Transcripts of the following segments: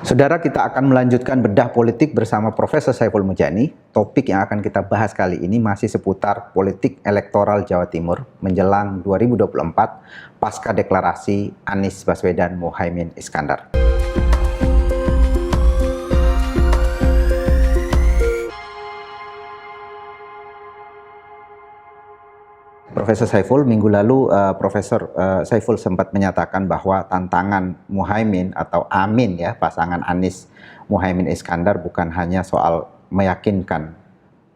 Saudara, kita akan melanjutkan bedah politik bersama Profesor Saiful Mujani. Topik yang akan kita bahas kali ini masih seputar politik elektoral Jawa Timur menjelang 2024 pasca deklarasi Anies Baswedan Muhaimin Iskandar. Profesor Saiful, minggu lalu Profesor Saiful sempat menyatakan bahwa tantangan Muhaimin atau Amin ya, pasangan Anies Muhaimin Iskandar bukan hanya soal meyakinkan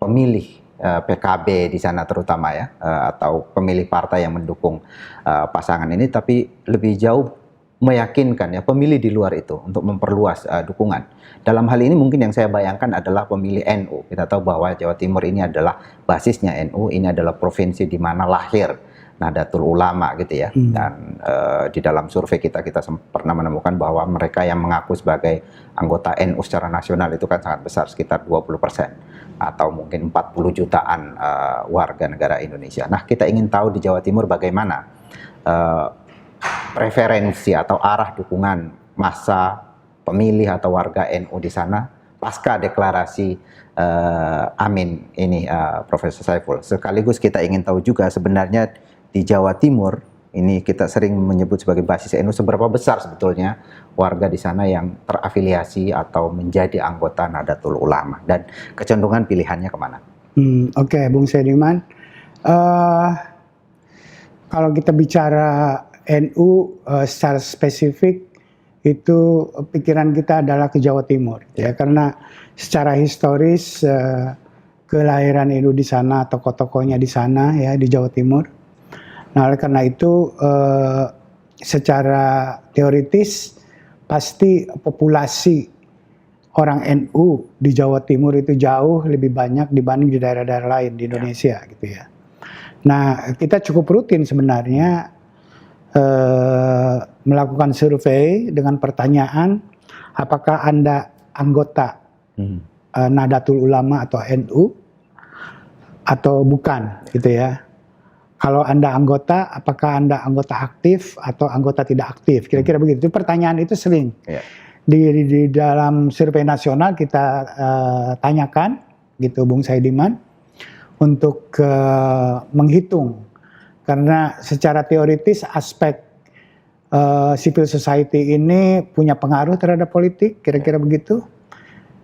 pemilih PKB di sana terutama ya, atau pemilih partai yang mendukung pasangan ini, tapi lebih jauh meyakinkan ya pemilih di luar itu untuk memperluas dukungan. Dalam hal ini mungkin yang saya bayangkan adalah pemilih NU. Kita tahu bahwa Jawa Timur ini adalah basisnya NU, ini adalah provinsi di mana lahir Nahdlatul Ulama gitu ya. Dan di dalam survei kita pernah menemukan bahwa mereka yang mengaku sebagai anggota NU secara nasional itu kan sangat besar, sekitar 20% atau mungkin 40 jutaan warga negara Indonesia. Nah, kita ingin tahu di Jawa Timur bagaimana preferensi atau arah dukungan massa pemilih atau warga NU di sana pasca deklarasi Amin ini, Profesor Saiful. Sekaligus kita ingin tahu juga sebenarnya di Jawa Timur ini kita sering menyebut sebagai basis NU, seberapa besar sebetulnya warga di sana yang terafiliasi atau menjadi anggota Nahdlatul Ulama dan kecenderungan pilihannya kemana? Oke, Bung Sediman. Kalau kita bicara NU secara spesifik, itu pikiran kita adalah ke Jawa Timur ya, karena secara historis kelahiran NU di sana, tokoh-tokohnya di sana ya, di Jawa Timur. Nah, oleh karena itu secara teoritis pasti populasi orang NU di Jawa Timur itu jauh lebih banyak dibanding di daerah-daerah lain di Indonesia gitu ya. Nah, kita cukup rutin sebenarnya melakukan survei dengan pertanyaan apakah Anda anggota Nahdlatul Ulama atau NU atau bukan gitu ya. Kalau Anda anggota, apakah Anda anggota aktif atau anggota tidak aktif, kira-kira begitu. Pertanyaan itu sering di dalam survei nasional kita tanyakan gitu, Bung Saidiman, untuk menghitung. Karena secara teoritis aspek civil society ini punya pengaruh terhadap politik, kira-kira begitu.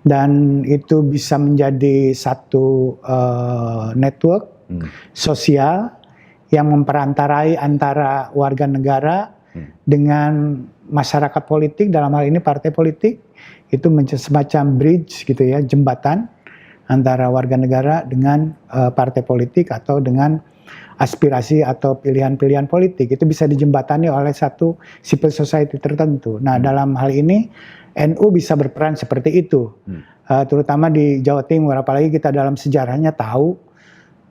Dan itu bisa menjadi satu network sosial yang memperantarai antara warga negara dengan masyarakat politik, dalam hal ini partai politik. Itu semacam bridge gitu ya, jembatan antara warga negara dengan partai politik atau dengan aspirasi atau pilihan-pilihan politik. Itu bisa dijembatani oleh satu civil society tertentu. Nah, dalam hal ini NU bisa berperan seperti itu, terutama di Jawa Timur. Apalagi kita dalam sejarahnya tahu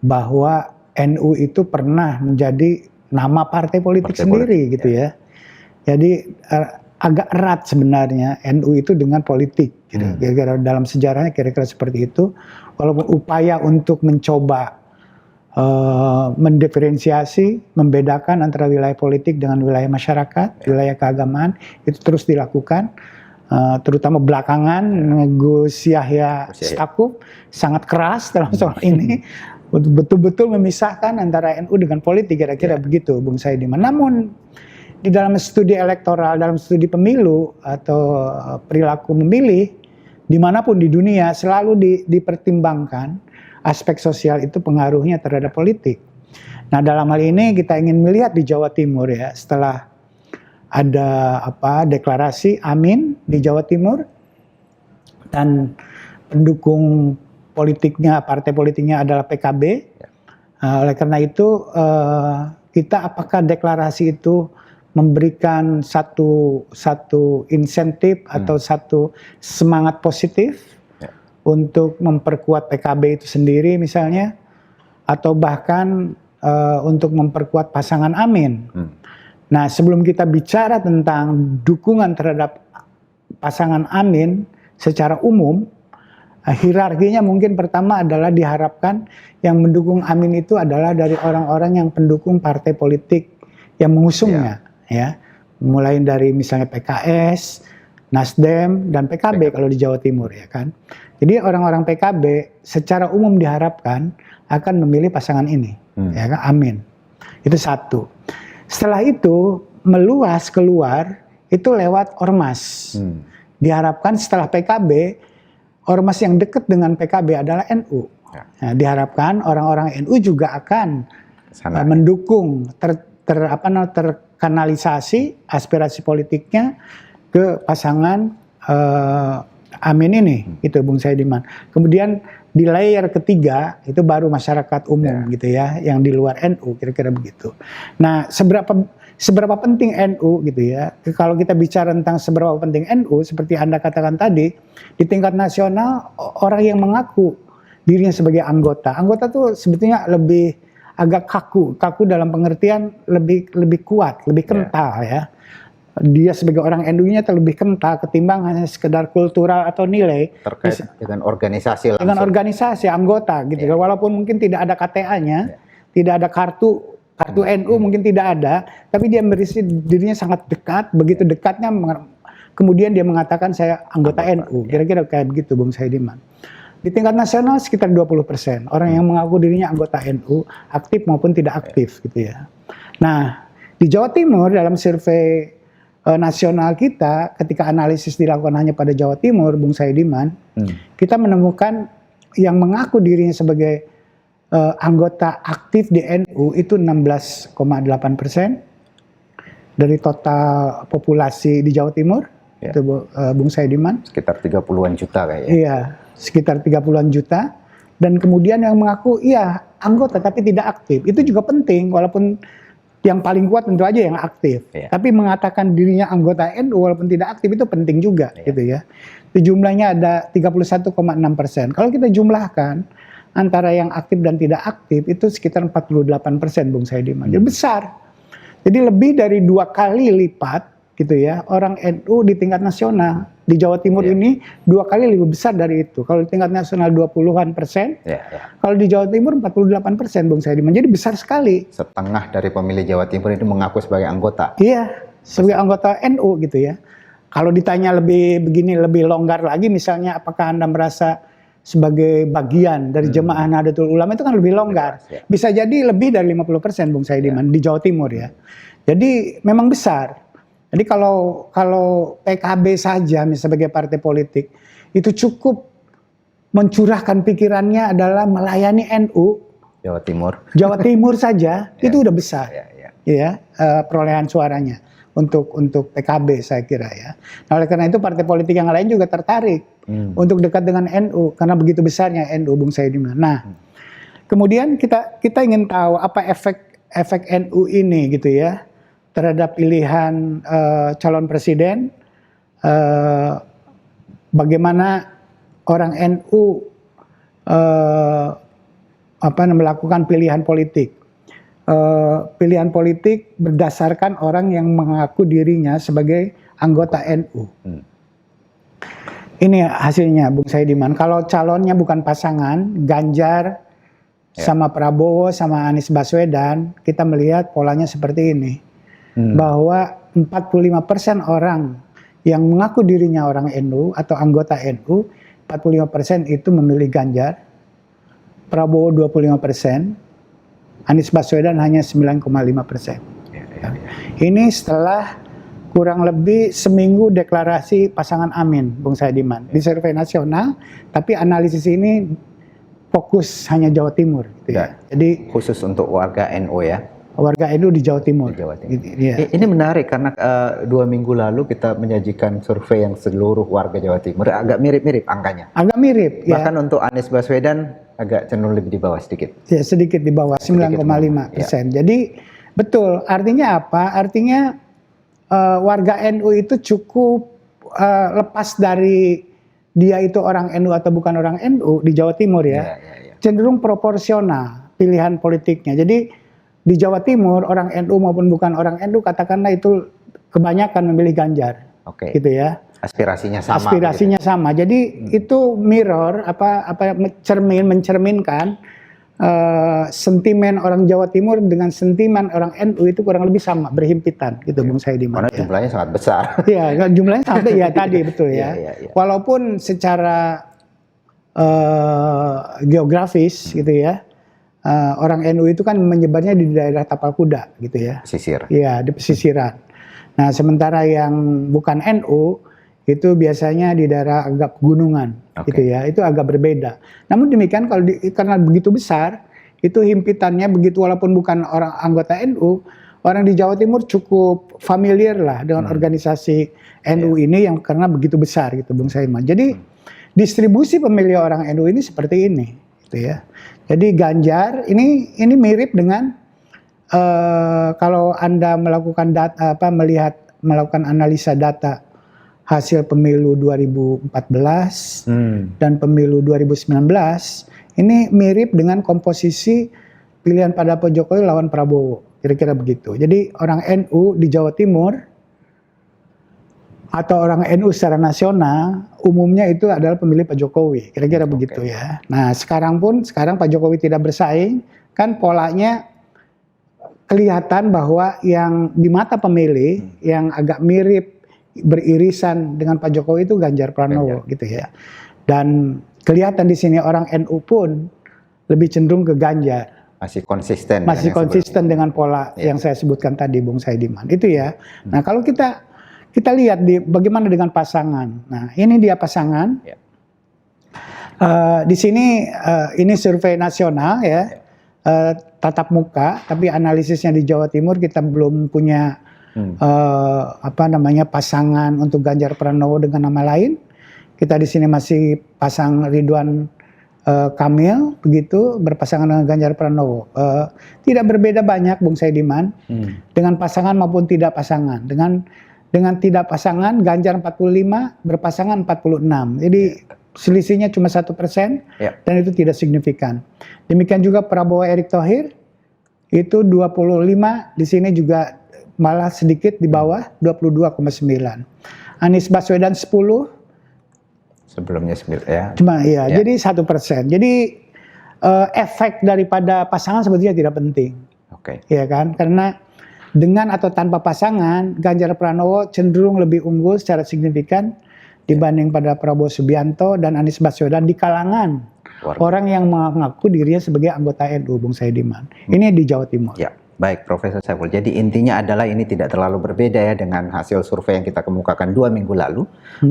bahwa NU itu pernah menjadi nama partai politik sendiri gitu ya. Jadi agak erat sebenarnya NU itu dengan politik. Kira-kira dalam sejarahnya kira-kira seperti itu. Walaupun upaya untuk mencoba mendiferensiasi, membedakan antara wilayah politik dengan wilayah masyarakat, wilayah keagamaan, itu terus dilakukan. Terutama belakangan Gus Yahya Stakuf sangat keras dalam soal ini, betul-betul memisahkan antara NU dengan politik, kira-kira begitu, Bung Saidiman. Namun di dalam studi elektoral, dalam studi pemilu atau perilaku memilih, dimanapun di dunia selalu dipertimbangkan aspek sosial itu pengaruhnya terhadap politik. Nah, dalam hal ini kita ingin melihat di Jawa Timur ya, setelah ada deklarasi Amin di Jawa Timur dan pendukung politiknya, partai politiknya adalah PKB. Oleh karena itu kita apakah deklarasi itu memberikan satu insentif atau satu semangat positif untuk memperkuat PKB itu sendiri misalnya, atau bahkan untuk memperkuat pasangan Amin. Nah, sebelum kita bicara tentang dukungan terhadap pasangan Amin secara umum, hierarkinya mungkin pertama adalah diharapkan yang mendukung Amin itu adalah dari orang-orang yang pendukung partai politik yang mengusungnya, ya. Mulai dari misalnya PKS, Nasdem dan PKB kalau di Jawa Timur ya kan. Jadi orang-orang PKB secara umum diharapkan akan memilih pasangan ini, ya kan? Amin. Itu satu. Setelah itu meluas keluar itu lewat ormas. Diharapkan setelah PKB, ormas yang dekat dengan PKB adalah NU. Nah, diharapkan orang-orang NU juga akan mendukung terkanalisasi aspirasi politiknya ke pasangan Amin ini, gitu Bung Saidiman. Kemudian di layer ketiga itu baru masyarakat umum gitu ya, yang di luar NU, kira-kira begitu. Nah, seberapa penting NU gitu ya? Kalau kita bicara tentang seberapa penting NU, seperti Anda katakan tadi, di tingkat nasional orang yang mengaku dirinya sebagai anggota tuh sebetulnya lebih agak kaku dalam pengertian lebih kuat, lebih kental ya. Dia sebagai orang NU-nya terlebih kental ketimbang hanya sekedar kultural atau nilai terkait dengan organisasi langsung. Dengan organisasi anggota gitu. Walaupun mungkin tidak ada KTA-nya, tidak ada kartu NU mungkin tidak ada, tapi dia merisi dirinya sangat dekat, begitu dekatnya kemudian dia mengatakan saya anggota NU. Kira-kira kayak begitu Bung Saidiman. Di tingkat nasional sekitar 20% orang yang mengaku dirinya anggota NU, aktif maupun tidak aktif gitu ya. Nah, di Jawa Timur dalam survei nasional kita, ketika analisis dilakukan hanya pada Jawa Timur, Bung Saidiman, kita menemukan yang mengaku dirinya sebagai anggota aktif di NU itu 16,8% dari total populasi di Jawa Timur, itu Bung Saidiman. Sekitar 30-an juta kayaknya. Iya, sekitar 30-an juta. Dan kemudian yang mengaku iya anggota tapi tidak aktif, itu juga penting walaupun yang paling kuat tentu aja yang aktif. Tapi mengatakan dirinya anggota NU walaupun tidak aktif itu penting juga gitu ya. Itu jumlahnya ada 31,6%. Kalau kita jumlahkan antara yang aktif dan tidak aktif itu sekitar 48% Bung Saidiman. Jadi besar. Jadi lebih dari 2 kali lipat gitu ya, orang NU di tingkat nasional di Jawa Timur ini 2 kali lebih besar dari itu. Kalau di tingkat nasional 20-an%, kalau di Jawa Timur 48% Bung Saidiman. Jadi besar sekali. Setengah dari pemilih Jawa Timur itu mengaku sebagai anggota. Iya, sebagai anggota NU gitu ya. Kalau ditanya lebih longgar lagi, misalnya apakah Anda merasa sebagai bagian dari jemaah Nahdlatul Ulama, itu kan lebih longgar. Bisa jadi lebih dari 50% Bung Saidiman di Jawa Timur ya. Jadi memang besar. Jadi kalau PKB saja sebagai partai politik itu cukup mencurahkan pikirannya adalah melayani NU Jawa Timur saja itu udah besar ya perolehan suaranya untuk PKB saya kira ya. Nah, oleh karena itu partai politik yang lain juga tertarik untuk dekat dengan NU karena begitu besarnya NU Bung Saidiman. Nah, kemudian kita ingin tahu apa efek NU ini gitu ya terhadap pilihan calon presiden, bagaimana orang NU melakukan pilihan politik. Pilihan politik berdasarkan orang yang mengaku dirinya sebagai anggota NU. Ini hasilnya Bung Saidiman. Kalau calonnya bukan pasangan, Ganjar sama Prabowo sama Anies Baswedan, kita melihat polanya seperti ini. Bahwa 45% orang yang mengaku dirinya orang NU atau anggota NU, 45% itu memilih Ganjar, Prabowo 25%, Anies Baswedan hanya 9,5%. Ini setelah kurang lebih seminggu deklarasi pasangan Amin, Bung Saidiman, di survei nasional, tapi analisis ini fokus hanya Jawa Timur. Gitu ya. Jadi khusus untuk warga NU ya. Warga NU di Jawa Timur. Ini menarik karena 2 minggu lalu kita menyajikan survei yang seluruh warga Jawa Timur agak mirip-mirip angkanya. Agak mirip. Bahkan untuk Anies Baswedan agak cenderung lebih di bawah sedikit. Ya, sedikit di bawah 9,5%. Jadi betul. Artinya apa? Artinya warga NU itu cukup lepas dari dia itu orang NU atau bukan orang NU di Jawa Timur ya. Cenderung proporsional pilihan politiknya. Jadi di Jawa Timur orang NU maupun bukan orang NU katakanlah itu kebanyakan memilih Ganjar, gitu ya. Aspirasinya sama. Aspirasinya sama. Jadi itu mirror mencerminkan sentimen orang Jawa Timur dengan sentimen orang NU itu kurang lebih sama, berhimpitan gitu Bung Saidiman. Karena jumlahnya sangat besar. Iya, jumlahnya sampai ya tadi betul ya. Iya. Walaupun secara geografis gitu ya, orang NU itu kan menyebarnya di daerah Tapal Kuda gitu ya. Pesisir. Iya, di pesisiran. Nah, sementara yang bukan NU itu biasanya di daerah agak pegunungan, gitu ya. Itu agak berbeda. Namun demikian karena begitu besar, itu himpitannya begitu walaupun bukan orang anggota NU, orang di Jawa Timur cukup familiar lah dengan organisasi NU ini yang karena begitu besar gitu, Bung Saiman. Jadi distribusi pemilih orang NU ini seperti ini, gitu ya. Jadi Ganjar ini mirip dengan kalau Anda melakukan melakukan analisa data hasil pemilu 2014 dan pemilu 2019 ini mirip dengan komposisi pilihan pada Pak Jokowi lawan Prabowo, kira-kira begitu. Jadi orang NU di Jawa Timur atau orang NU secara nasional umumnya itu adalah pemilih Pak Jokowi, kira-kira begitu ya. Nah sekarang Pak Jokowi tidak bersaing, kan polanya kelihatan bahwa yang di mata pemilih yang agak mirip beririsan dengan Pak Jokowi itu Ganjar Pranowo gitu ya. Dan kelihatan di sini orang NU pun lebih cenderung ke Ganjar. Masih konsisten. Masih konsisten dengan pola yang saya sebutkan tadi, Bung Saidiman. Itu ya. Nah kalau kita lihat bagaimana dengan pasangan. Nah ini dia pasangan. Di sini ini survei nasional ya. Tatap muka, tapi analisisnya di Jawa Timur kita belum punya pasangan untuk Ganjar Pranowo dengan nama lain. Kita di sini masih pasang Ridwan Kamil begitu berpasangan dengan Ganjar Pranowo. Tidak berbeda banyak Bung Saidiman dengan pasangan maupun tidak pasangan. Dengan tidak pasangan Ganjar 45 berpasangan 46. Jadi selisihnya cuma 1% dan itu tidak signifikan. Demikian juga Prabowo Erick Thohir itu 25, di sini juga malah sedikit di bawah 22,9. Anies Baswedan 10. Sebelumnya 9 ya. Cuma jadi 1%. Jadi efek daripada pasangan sebetulnya tidak penting. Ya kan? Karena dengan atau tanpa pasangan Ganjar Pranowo cenderung lebih unggul secara signifikan dibanding pada Prabowo Subianto dan Anies Baswedan di kalangan orang yang mengaku dirinya sebagai anggota NU, Bung Saidiman. Ini di Jawa Timur. Ya, baik Profesor Saiful. Jadi intinya adalah ini tidak terlalu berbeda ya dengan hasil survei yang kita kemukakan 2 minggu lalu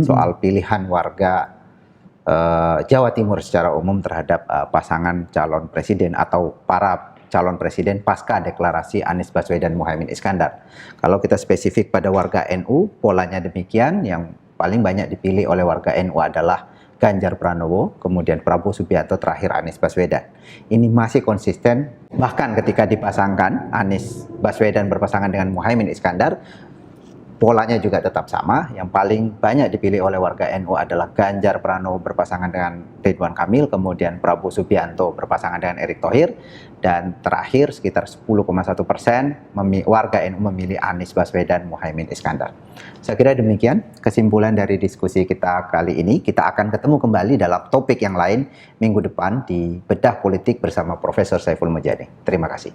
soal pilihan warga Jawa Timur secara umum terhadap pasangan calon presiden atau para calon presiden pasca deklarasi Anies Baswedan Muhaimin Iskandar. Kalau kita spesifik pada warga NU, polanya demikian, yang paling banyak dipilih oleh warga NU adalah Ganjar Pranowo, kemudian Prabowo Subianto, terakhir Anies Baswedan. Ini masih konsisten, bahkan ketika dipasangkan Anies Baswedan berpasangan dengan Muhaimin Iskandar, polanya juga tetap sama. Yang paling banyak dipilih oleh warga NU adalah Ganjar Pranowo berpasangan dengan Ridwan Kamil, kemudian Prabowo Subianto berpasangan dengan Erick Thohir, dan terakhir sekitar 10,1% warga NU memilih Anies Baswedan Muhaimin Iskandar. Saya kira demikian kesimpulan dari diskusi kita kali ini. Kita akan ketemu kembali dalam topik yang lain minggu depan di Bedah Politik bersama Profesor Saiful Mujani. Terima kasih.